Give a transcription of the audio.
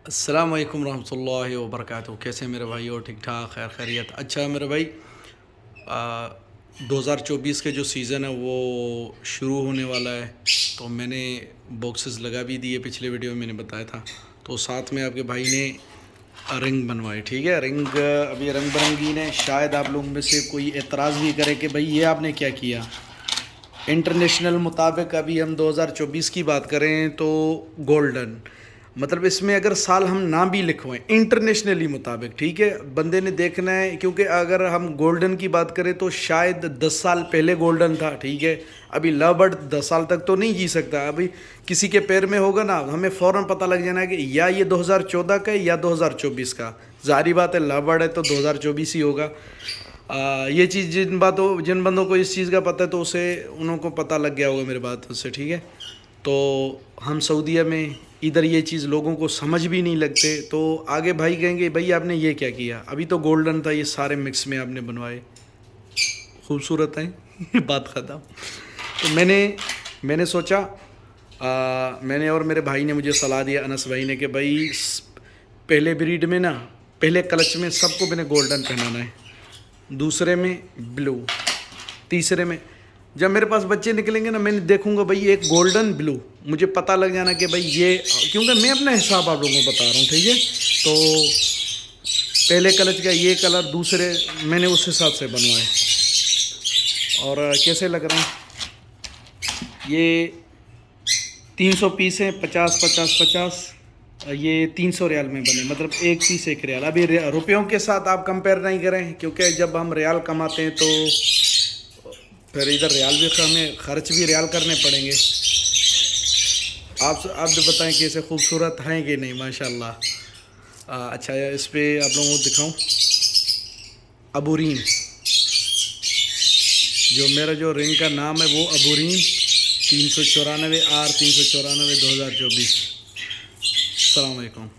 अस्सलाम वालेकुम रहमतुल्लाहि व बरकातहू। कैसे मेरे भाई हो? ठीक ठाक, खैर खैरियत। अच्छा मेरे भाई, 2024 के जो सीज़न है वो शुरू होने वाला है, तो मैंने बॉक्सेस लगा भी दिए। पिछले वीडियो में मैंने बताया था। तो साथ में आपके भाई ने रिंग बनवाए। ठीक है, रिंग अभी रंग बिरंगी ने। शायद आप लोगों में से कोई एतराज़ भी करे कि भाई ये आपने क्या किया। इंटरनेशनल मुताबिक अभी हम 2024 की बात करें तो गोल्डन, मतलब इसमें अगर साल हम ना भी लिखवाएं इंटरनेशनली मुताबिक, ठीक है, बंदे ने देखना है। क्योंकि अगर हम गोल्डन की बात करें तो शायद 10 साल पहले गोल्डन था, ठीक है। अभी लवबर्ड 10 साल तक तो नहीं जी सकता। अभी किसी के पैर में होगा ना, हमें फ़ौरन पता लग जाना है कि या ये 2014 का है या 2024 का। जाहिर बात है, लवबर्ड है तो 2024 ही होगा। ये चीज़ जिन बंदों को इस चीज़ का पता है तो उसे उन्हों को पता लग गया होगा मेरे बात से, ठीक है। तो हम सऊदीया में इधर ये चीज़ लोगों को समझ भी नहीं लगते, तो आगे भाई कहेंगे भाई आपने ये क्या किया। अभी तो गोल्डन था, ये सारे मिक्स में आपने बनवाए, खूबसूरत हैं बात ख़त्म। तो मैंने सोचा, मैंने और मेरे भाई ने मुझे सलाह दिया, अनस भाई ने, कि भाई पहले ब्रीड में ना, पहले क्लच में सबको मैंने गोल्डन पहनाना है, दूसरे में ब्लू, तीसरे में। जब मेरे पास बच्चे निकलेंगे ना, मैंने देखूंगा भाई एक गोल्डन ब्लू, मुझे पता लग जाना कि भाई ये, क्योंकि मैं अपना हिसाब आप लोगों को बता रहा हूँ, ठीक है। तो पहले कलच का ये कलर, दूसरे मैंने उस हिसाब से बनवाए। और कैसे लग रहे हैं ये? 300 पीस हैं, 50 50 50। ये 300 रियाल में बने, मतलब एक पीस 1 रियाल। अभी रुपयों के साथ आप कंपेयर नहीं करें, क्योंकि जब हम रियाल कमाते हैं तो फिर इधर रियाल भी, हमें खर्च भी रियाल करने पड़ेंगे। आप भी बताएं कैसे, खूबसूरत हैं कि नहीं? माशाल्लाह। अच्छा, इस पे आप लोगों को दिखाऊं, अबूरीन, जो मेरा जो रिंग का नाम है वो अबूरीन 394 R 394 2024। अस्सलाम वालेकुम।